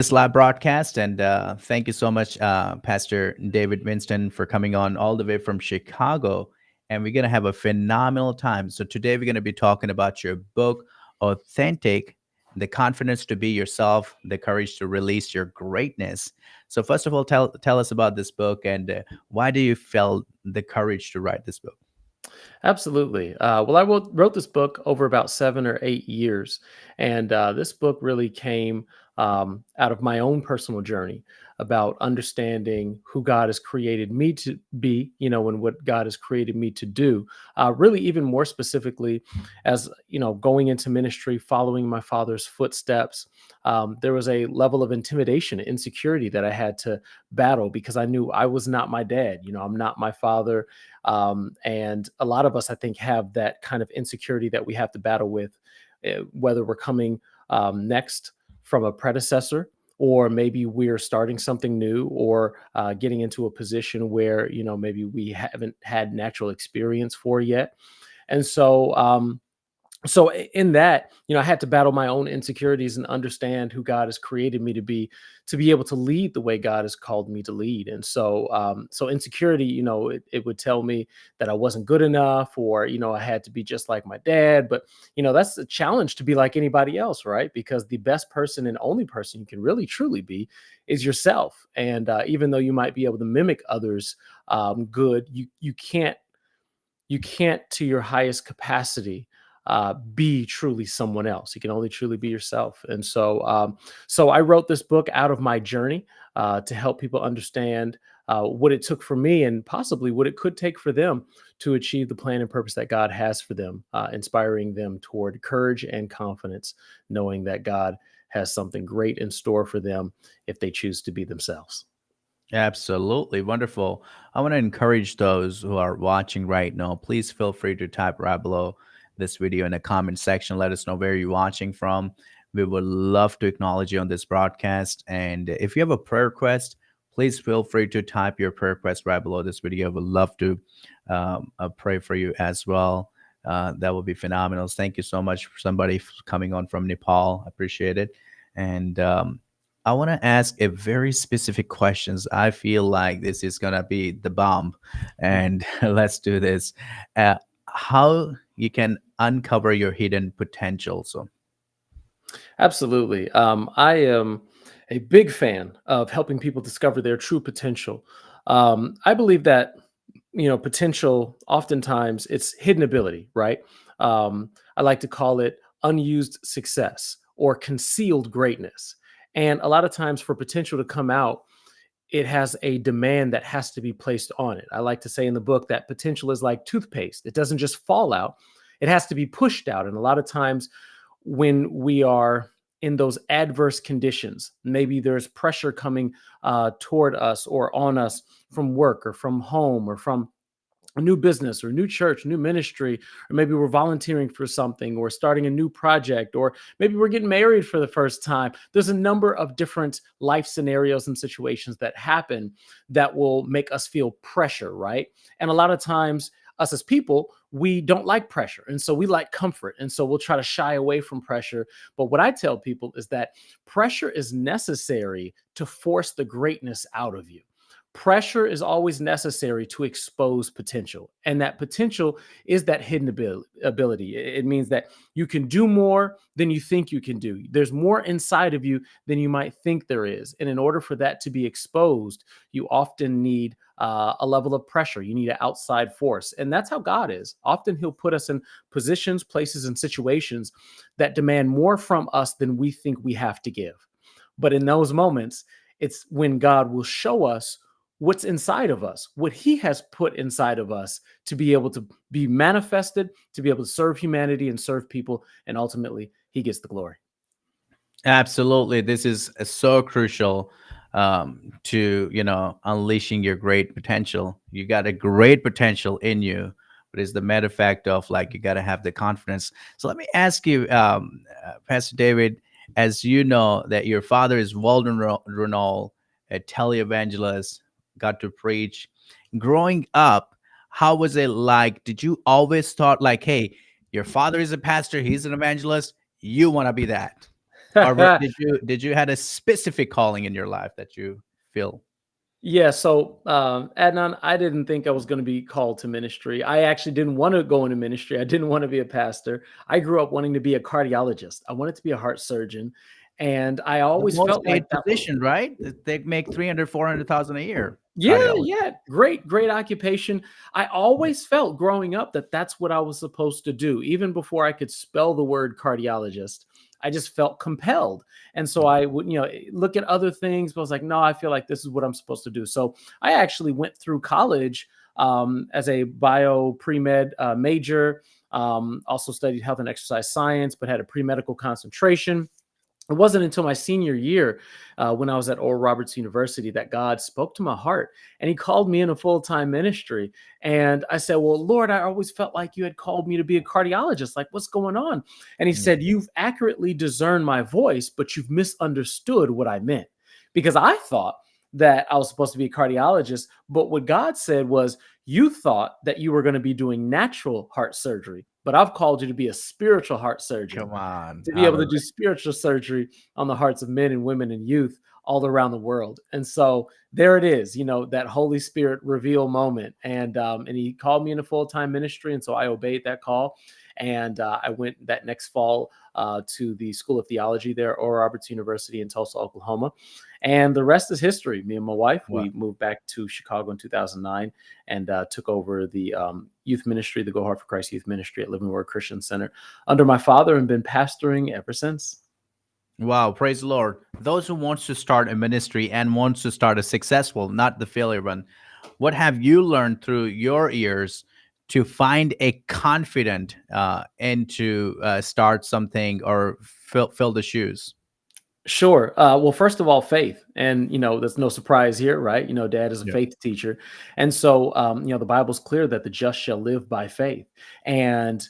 this live broadcast. And thank you so much, Pastor David Winston, for coming on all the way from Chicago. And we're going to have a phenomenal time. So, today we're going to be talking about your book, Authentic: The Confidence to Be Yourself, the Courage to Release Your Greatness. So, first of all, tell us about this book and why do you feel the courage to write this book? Absolutely. Well, I wrote this book over about 7 or 8 years. And this book really came out of my own personal journey about understanding who God has created me to be, and what God has created me to do. Really, even more specifically, as going into ministry, following my father's footsteps, there was a level of intimidation, insecurity that I had to battle because I knew I was not my dad. I'm not my father. And a lot of us, I think, have that kind of insecurity that we have to battle with, whether we're coming next from a predecessor, or maybe we're starting something new, or getting into a position where, maybe we haven't had natural experience for yet. And so in that, I had to battle my own insecurities and understand who God has created me to be able to lead the way God has called me to lead. And so insecurity, it would tell me that I wasn't good enough, or I had to be just like my dad. But that's a challenge, to be like anybody else, right? Because the best person and only person you can really truly be is yourself. And even though you might be able to mimic others, good, you can't to your highest capacity be truly someone else. You can only truly be yourself. And so I wrote this book out of my journey to help people understand what it took for me, and possibly what it could take for them to achieve the plan and purpose that God has for them, inspiring them toward courage and confidence, knowing that God has something great in store for them if they choose to be themselves. Absolutely wonderful. I want to encourage those who are watching right now. Please feel free to type right below this video in the comment section. Let us know where you're watching from. We would love to acknowledge you on this broadcast. And if you have a prayer request, please feel free to type your prayer request right below this video. We'd love to pray for you as well. That would be phenomenal. Thank you so much for somebody coming on from Nepal. I appreciate it. And I want to ask a very specific questions. I feel like this is gonna be the bomb, and let's do this. Uh, how you can uncover your hidden potential? So, Absolutely. I am a big fan of helping people discover their true potential. I believe that potential, oftentimes it's hidden ability, right? I like to call it unused success or concealed greatness. And a lot of times, for potential to come out, it has a demand that has to be placed on it. I like to say in the book that potential is like toothpaste. It doesn't just fall out, it has to be pushed out. And a lot of times, when we are in those adverse conditions, maybe there's pressure coming toward us or on us from work or from home or from a new business or new church, new ministry, or maybe we're volunteering for something or starting a new project, or maybe we're getting married for the first time. There's a number of different life scenarios and situations that happen that will make us feel pressure, right? And a lot of times, us as people, we don't like pressure. And so we like comfort. And so we'll try to shy away from pressure. But what I tell people is that pressure is necessary to force the greatness out of you. Pressure is always necessary to expose potential. And that potential is that hidden ability. It means that you can do more than you think you can do. There's more inside of you than you might think there is. And in order for that to be exposed, you often need a level of pressure. You need an outside force. And that's how God is. Often He'll put us in positions, places, and situations that demand more from us than we think we have to give. But in those moments, it's when God will show us what's inside of us, what He has put inside of us to be able to be manifested, to be able to serve humanity and serve people. And ultimately, He gets the glory. absolutely, this is so crucial to unleashing your great potential. You got a great potential in you, but it's the matter fact of like you got to have the confidence. So let me ask you, Pastor David, as you know that your father is Walden Ronald, a televangelist, got to preach. Growing up, how was it like? Did you always thought like, hey, your father is a pastor, he's an evangelist, you want to be that? or did you had a specific calling in your life that you feel? Yeah, so Adnan, I didn't think I was going to be called to ministry. I actually didn't want to go into ministry. I didn't want to be a pastor. I grew up wanting to be a cardiologist. I wanted to be a heart surgeon, and I The always most felt paid like that was position, right? They make 300, 400,000 a year. yeah, Cardiology. yeah, great occupation. I Yeah. always felt growing up that that's what I was supposed to do. Even before I could spell the word cardiologist, I just felt compelled. And so Mm. I would, look at other things, but I was like, no, I feel like this is what I'm supposed to do. So I actually went through college as a bio pre-med major, also studied health and exercise science, but had a pre-medical concentration. It wasn't until my senior year when I was at Oral Roberts University that God spoke to my heart and he called me in a full-time ministry. And I said, well, Lord, I always felt like you had called me to be a cardiologist. Like, what's going on? And he Mm. said, you've accurately discerned my voice, but you've misunderstood what I meant. Because I thought that I was supposed to be a cardiologist. But what God said was, you thought that you were going to be doing natural heart surgery, but I've called you to be a spiritual heart surgeon, Come on. to be able to Hallelujah. do spiritual surgery on the hearts of men and women and youth all around the world. And so there it is, that Holy Spirit reveal moment. And he called me into full-time ministry. And so I obeyed that call. And I went that next fall to the School of Theology there, Oral Roberts University in Tulsa, Oklahoma. And the rest is history. Me and my wife, Wow. we moved back to Chicago in 2009 and took over the youth ministry, the Go Hard for Christ youth ministry at Living Word Christian Center under my father, and been pastoring ever since. Wow, praise the Lord. Those who wants to start a ministry and wants to start a successful, not the failure one, what have you learned through your years to find a confident and to start something or fill the shoes? Sure. Well, first of all, faith. And, there's no surprise here, right? Dad is a Yeah. faith teacher. And so, the Bible's clear that the just shall live by faith. And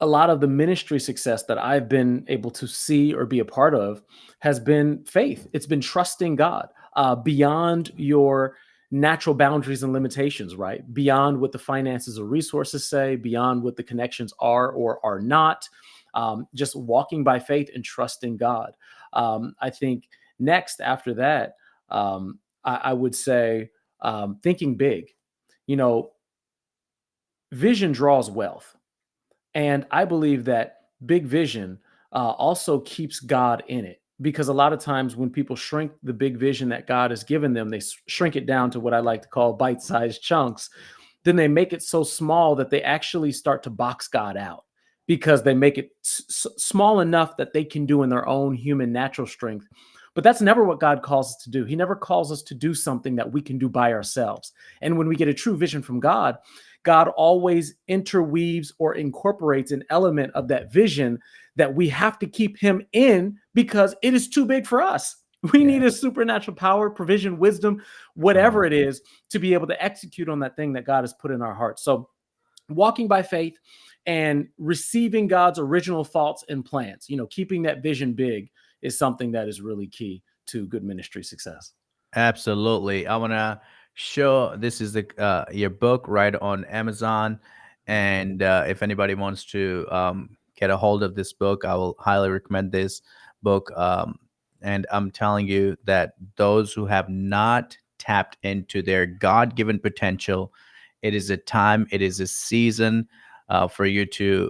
a lot of the ministry success that I've been able to see or be a part of has been faith. It's been trusting God beyond your natural boundaries and limitations, right? Beyond what the finances or resources say, beyond what the connections are or are not. Just walking by faith and trusting God. I think next after that, I would say thinking big. You know, Vision draws wealth. And I believe that big vision also keeps God in it, because a lot of times when people shrink the big vision that God has given them, they shrink it down to what I like to call bite sized chunks. Then they make it so small that they actually start to box God out because they make it small enough that they can do in their own human natural strength. But that's never what God calls us to do. He never calls us to do something that we can do by ourselves. And when we get a true vision from God, God always interweaves or incorporates an element of that vision that we have to keep him in because it is too big for us. We Yeah. need a supernatural power, provision, wisdom, Come on. whatever it is, to be able to execute on that thing that God has put in our hearts. So, walking by faith and receiving God's original thoughts and plans, keeping that vision big is something that is really key to good ministry success. Absolutely. I want to show this is the your book right on Amazon, and if anybody wants to get a hold of this book, I will highly recommend this book. And I'm telling you that those who have not tapped into their God-given potential, it is a time, it is a season for you to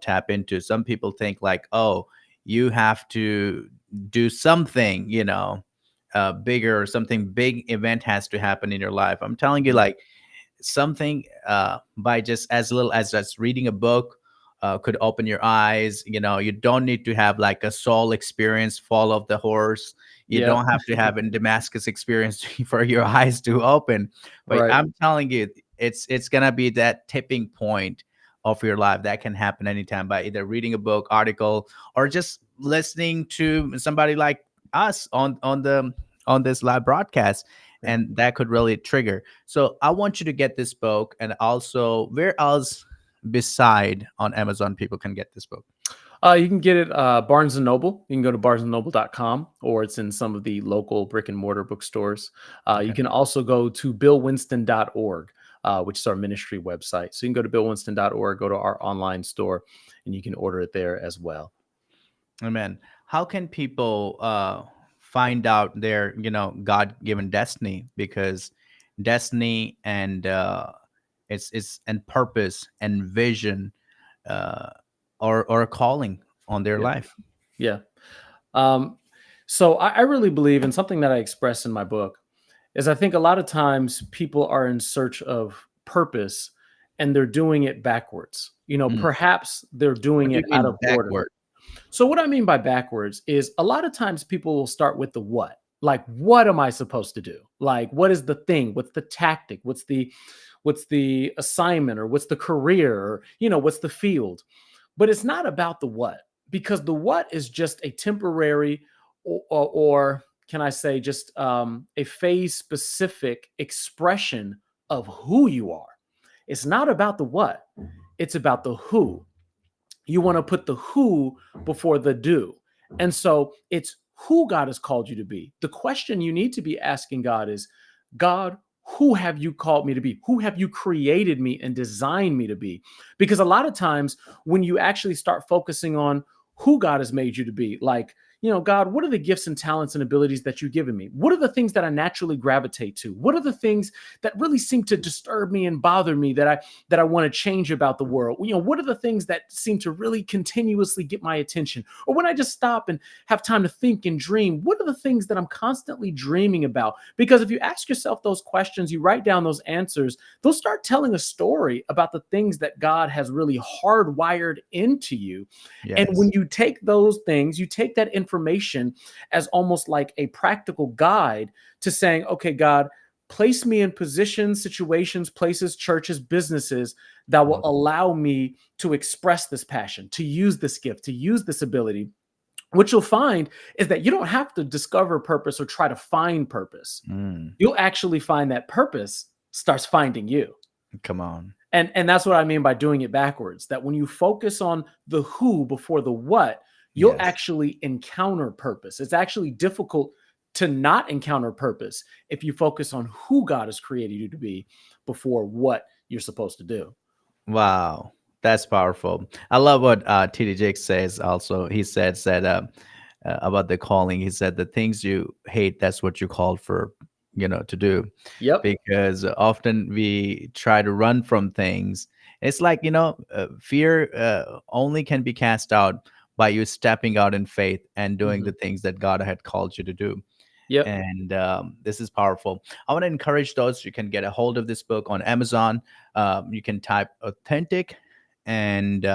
tap into. Some people think like, oh, you have to do something, bigger, or something big event has to happen in your life. I'm telling you, Mhm. like something by just as little as just reading a book could open your eyes. You don't need to have like a soul experience, fall off the horse. You Yep. don't have to have a Damascus experience for your eyes to open. But Right. I'm telling you, it's gonna be that tipping point of your life that can happen anytime by either reading a book, article, or just listening to somebody like us on this live broadcast, Yeah. and that could really trigger. So I want you to get this book, and also where else beside on Amazon people can get this book? You can get it Barnes and Noble. You can go to barnesandnoble.com, or it's in some of the local brick and mortar bookstores. You Okay. can also go to billwinston.org, which is our ministry website. So you can go to billwinston.org, go to our online store, and you can order it there as well. Amen. how can people find out their God-given destiny? Because destiny and it's and purpose and vision, uh, or a calling on their Yeah. life. Yeah. Um, so I really believe in something that I express in my book is I think a lot of times people are in search of purpose and they're doing it backwards. Mm. Perhaps they're What doing do it you out mean of order. backward? So what I mean by backwards is a lot of times people will start with the what. Like, what am I supposed to do? Like, what is the thing? What's the tactic? What's the assignment, or what's the career, or what's the field? But it's not about the what, because the what is just a temporary, or can I say just a phase specific expression of who you are. It's not about the what, it's about the who. You want to put the who before the do. And so it's who God has called you to be. The question you need to be asking God is, God, who have you called me to be? Who have you created me and designed me to be? Because a lot of times when you actually start focusing on who God has made you to be, like, God, what are the gifts and talents and abilities that you've given me? What are the things that I naturally gravitate to? What are the things that really seem to disturb me and bother me that I want to change about the world? What are the things that seem to really continuously get my attention? Or when I just stop and have time to think and dream, what are the things that I'm constantly dreaming about? Because if you ask yourself those questions, you write down those answers, they'll start telling a story about the things that God has really hardwired into you. And when Yes. you take those things, you take that information as almost like a practical guide to saying, okay, God, place me in positions, situations, places, churches, businesses that will Mhm. allow me to express this passion, to use this gift, to use this ability. What you'll find is that you don't have to discover purpose or try to find purpose. Mm, You'll actually find that purpose starts finding you. come on. And that's what I mean by doing it backwards. That when you focus on the who before the what, you'll Yes. actually encounter purpose. It's actually difficult to not encounter purpose if you focus on who God has created you to be before what you're supposed to do. Wow, that's powerful. I love what TD Jakes says. Also, he said about the calling. He said the things you hate, that's what you called for, to do. Yep. Because often we try to run from things. It's like, fear only can be cast out by you stepping out in faith and doing Mhm. the things that God had called you to do. Yep. And this is powerful. I want to encourage those, you can get a hold of this book on Amazon. You can type authentic and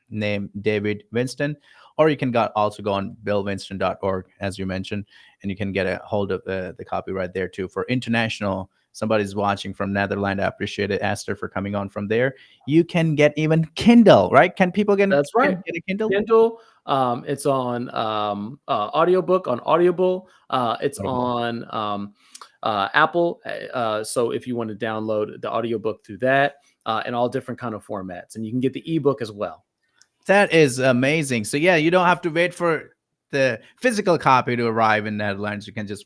name David Winston, or you can also go on billwinston.org, as you mentioned, and you can get a hold of the copy right there too. For international, somebody's watching from Netherlands, I appreciate it, Esther, for coming on from there. You can get even Kindle, right? Can people That's can right. get a Kindle? Kindle. It's on audiobook on Audible. It's Audible. on Apple. So if you want to download the audiobook through that, and all different kind of formats, and you can get the ebook as well. That is amazing. So yeah, you don't have to wait for the physical copy to arrive in Netherlands. You can just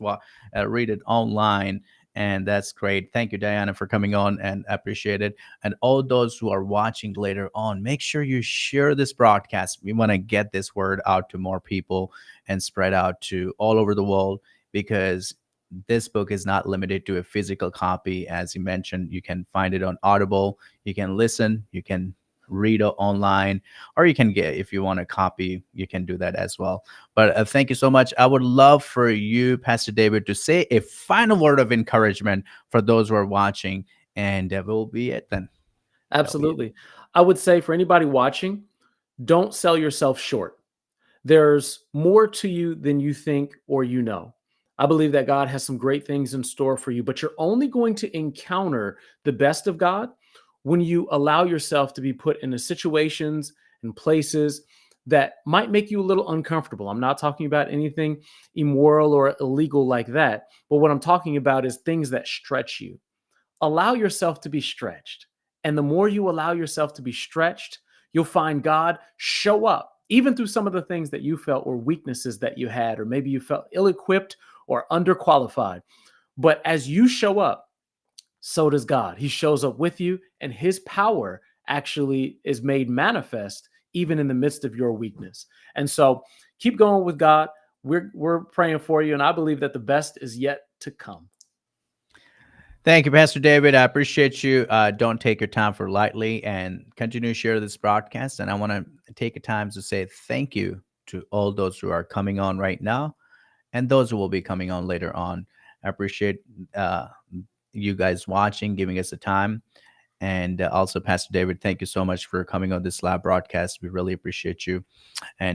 read it online, and that's great. Thank you, Diana, for coming on, and appreciate it. And all those who are watching later on, make sure you share this broadcast. We want to get this word out to more people and spread out to all over the world, because this book is not limited to a physical copy. As you mentioned, you can find it on Audible. You can listen. You can read it online, or you can get, if you want a copy, you can do that as well. But thank you so much. I would love for you, Pastor David, to say a final word of encouragement for those who are watching, and that will be it then. That'll be it. Absolutely. I would say for anybody watching, don't sell yourself short. There's more to you than you think or you know. I believe that God has some great things in store for you, but you're only going to encounter the best of God when you allow yourself to be put into situations and places that might make you a little uncomfortable. I'm not talking about anything immoral or illegal like that, but what I'm talking about is things that stretch you. Allow yourself to be stretched. And the more you allow yourself to be stretched, you'll find God show up, even through some of the things that you felt were weaknesses that you had, or maybe you felt ill equipped or underqualified. But as you show up, so does God. He shows up with you, and his power actually is made manifest even in the midst of your weakness. And so keep going with God. We're praying for you, and I believe that the best is yet to come. Thank you, Pastor David. I appreciate you. Don't take your time for lightly and continue to share this broadcast. And I want to take a time to say thank you to all those who are coming on right now and those who will be coming on later on. I appreciate uh, you guys watching, giving us the time. And also, Pastor David, thank you so much for coming on this live broadcast. We really appreciate you. And